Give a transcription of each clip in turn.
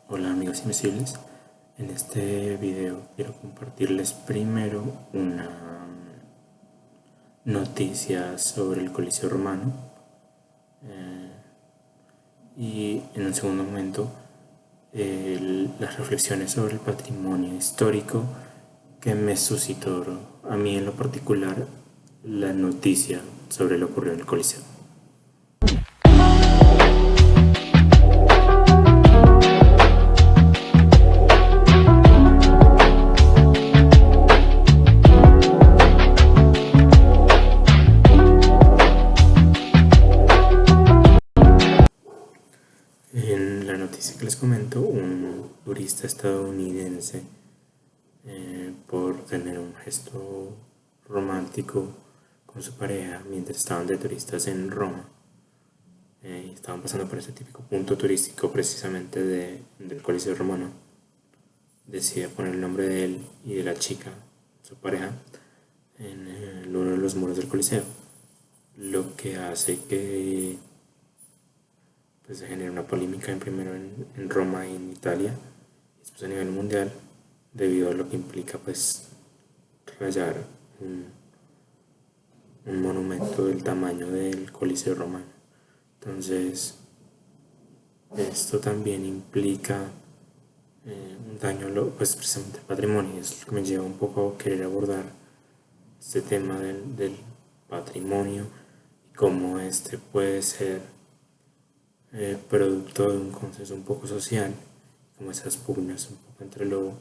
Hola amigos invisibles, en este video quiero compartirles primero una noticia sobre el Coliseo Romano y en un segundo momento las reflexiones sobre el patrimonio histórico que me suscitó a mí en lo particular la noticia sobre lo ocurrido en el Coliseo. En la noticia que les comento, un turista estadounidense, por tener un gesto romántico con su pareja mientras estaban de turistas en Roma, y estaban pasando por ese típico punto turístico precisamente del Coliseo Romano, decide poner el nombre de él y de la chica, su pareja, en uno de los muros del Coliseo, lo que hace que pues, se genere una polémica primero en Roma y en Italia, y después a nivel mundial, debido a lo que implica pues rayar un monumento del tamaño del Coliseo Romano. Entonces, esto también implica un daño pues, precisamente al patrimonio. Es lo que me lleva un poco a querer abordar este tema del patrimonio y cómo este puede ser producto de un consenso un poco social, como esas pugnas un poco entre lo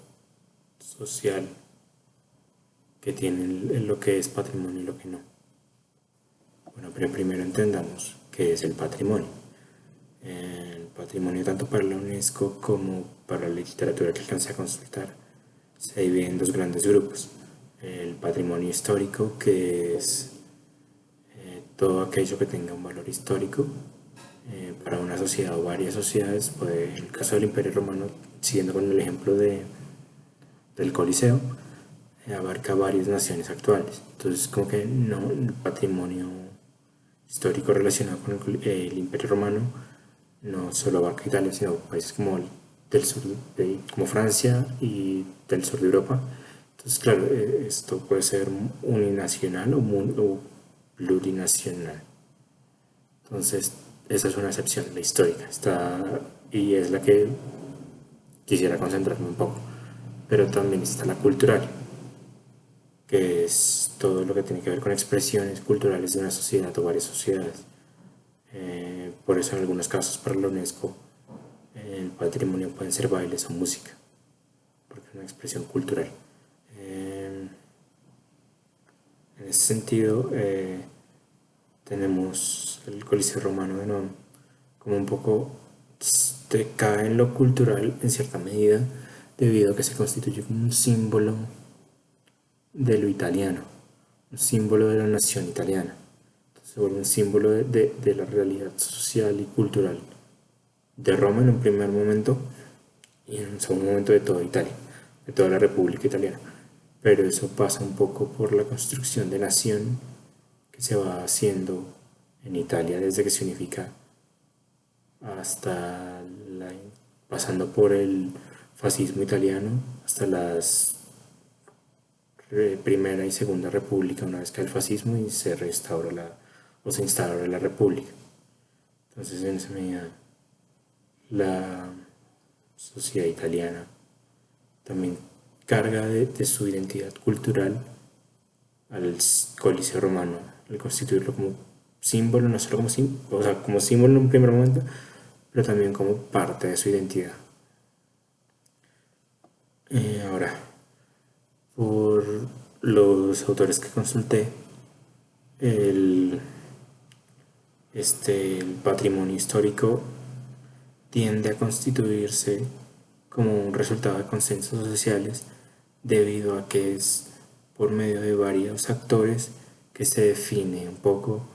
social que tiene lo que es patrimonio y lo que no. Bueno, pero primero entendamos qué es el patrimonio. El patrimonio, tanto para la UNESCO como para la literatura que alcancé a consultar, se divide en dos grandes grupos. El patrimonio histórico, que es todo aquello que tenga un valor histórico para una sociedad o varias sociedades. Puede, en el caso del Imperio Romano, siguiendo con el ejemplo del Coliseo, abarca varias naciones actuales. Entonces, como que no, el patrimonio histórico relacionado con el Imperio Romano no solo abarca Italia, sino países como del sur, como Francia y del sur de Europa. Entonces, claro, esto puede ser uninacional o plurinacional. Entonces, esa es una excepción, la histórica, y es la que quisiera concentrarme un poco. Pero también está la cultural, que es todo lo que tiene que ver con expresiones culturales de una sociedad o varias sociedades. Por eso en algunos casos para la UNESCO el patrimonio pueden ser bailes o música, porque es una expresión cultural. En ese sentido, tenemos el Coliseo Romano de nuevo, como un poco cae en lo cultural en cierta medida, debido a que se constituye como un símbolo de lo italiano, un símbolo de la nación italiana. Entonces, se vuelve un símbolo de la realidad social y cultural de Roma en un primer momento y en un segundo momento de toda Italia, de toda la República Italiana. Pero eso pasa un poco por la construcción de nación que se va haciendo en Italia desde que se unifica hasta pasando por el fascismo italiano hasta las Primera y Segunda República, una vez que el fascismo y se restaura o se instaura la República. Entonces, en esa medida, la sociedad italiana también carga de su identidad cultural al Coliseo Romano, al constituirlo como símbolo, no solo como símbolo, o sea, como símbolo en un primer momento, pero también como parte de su identidad. Ahora, por los autores que consulté, el, el patrimonio histórico tiende a constituirse como un resultado de consensos sociales debido a que es por medio de varios actores que se define un poco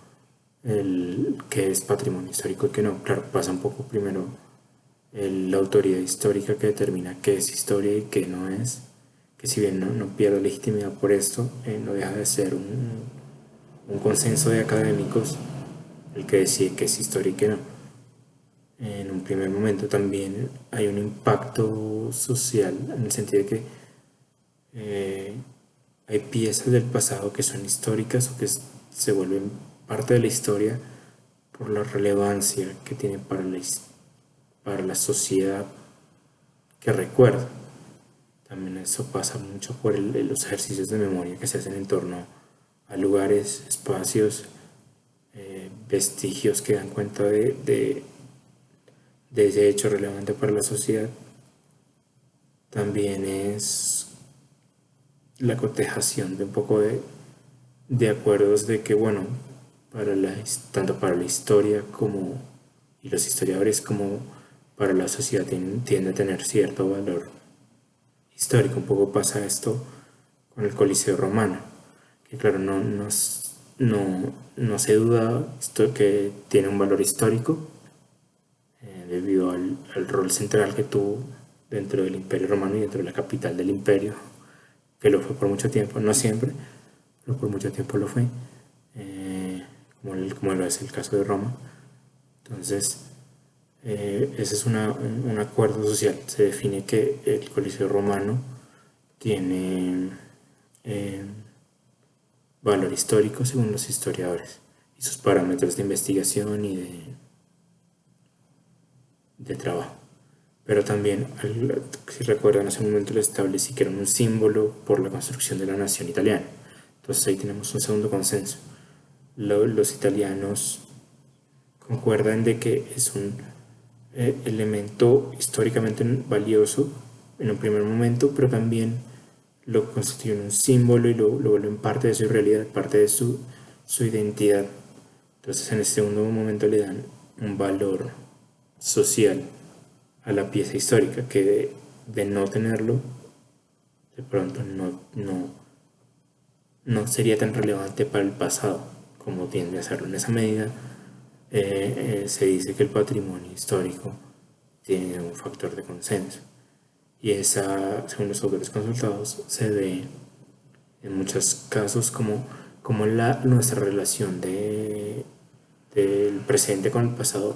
el qué es patrimonio histórico y qué no. Claro, pasa un poco primero la autoridad histórica que determina qué es historia y qué no es, que si bien no pierde legitimidad por esto, no deja de ser un consenso de académicos el que decide qué es historia y qué no. en un primer momento también hay un impacto social en el sentido de que hay piezas del pasado que son históricas o que se vuelven parte de la historia por la relevancia que tiene para la sociedad que recuerda. También eso pasa mucho por los ejercicios de memoria que se hacen en torno a lugares, espacios, vestigios que dan cuenta de ese hecho relevante para la sociedad. También es la cotejación de un poco de acuerdos de que, bueno, tanto para la historia como y los historiadores como para la sociedad tiende a tener cierto valor histórico. Un poco pasa esto con el Coliseo Romano, que claro, no se duda esto que tiene un valor histórico debido al rol central que tuvo dentro del Imperio Romano y dentro de la capital del imperio, que lo fue por mucho tiempo, no siempre, pero por mucho tiempo lo fue, como lo es el caso de Roma. Entonces, ese es un acuerdo social. Se define que el Coliseo Romano tiene valor histórico según los historiadores y sus parámetros de investigación y de trabajo. Pero también, si recuerdan, hace un momento les establecí que era un símbolo por la construcción de la nación italiana. Entonces ahí tenemos un segundo consenso. Los italianos concuerdan de que es un elemento históricamente valioso en un primer momento, pero también lo constituyen un símbolo y lo vuelven parte de su realidad, parte de su identidad. Entonces en este segundo momento le dan un valor social a la pieza histórica que de no tenerlo, de pronto no sería tan relevante para el pasado como tiende a serlo. En esa medida se dice que el patrimonio histórico tiene un factor de consenso y esa, según los autores consultados, se ve en muchos casos como nuestra relación del presente con el pasado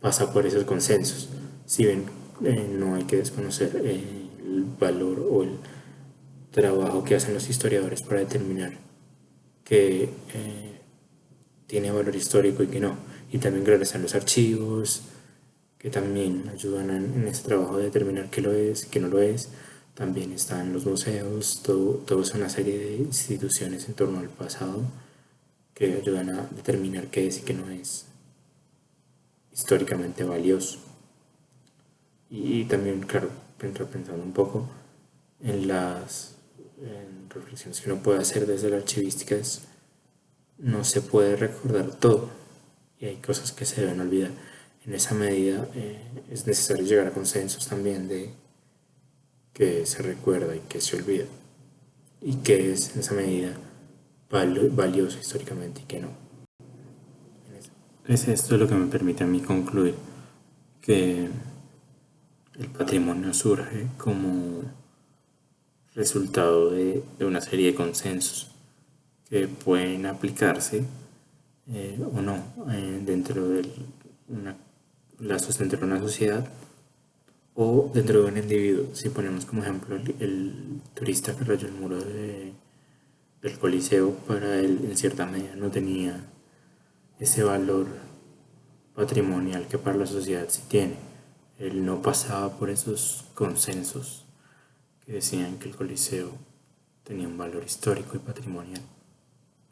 pasa por esos consensos. Si bien no hay que desconocer el valor o el trabajo que hacen los historiadores para determinar que tiene valor histórico y que no. Y también gracias a los archivos, que también ayudan en ese trabajo de determinar qué lo es, qué no lo es. También están los museos, todo es una serie de instituciones en torno al pasado que ayudan a determinar qué es y qué no es históricamente valioso. Y también, claro, pensando un poco en las reflexiones que uno puede hacer desde la archivística, no se puede recordar todo y hay cosas que se deben olvidar. En esa medida es necesario llegar a consensos también de que se recuerda y que se olvida y que es en esa medida valioso históricamente y que no. Es esto lo que me permite a mí concluir que el patrimonio surge como resultado de una serie de consensos que pueden aplicarse o no dentro de lazos dentro de una sociedad o dentro de un individuo. Si ponemos como ejemplo el turista que rayó el muro del Coliseo, para él en cierta medida no tenía ese valor patrimonial que para la sociedad sí tiene. Él no pasaba por esos consensos que decían que el Coliseo tenía un valor histórico y patrimonial.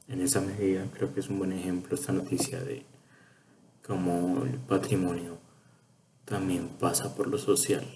En esa medida creo que es un buen ejemplo esta noticia de cómo el patrimonio también pasa por lo social.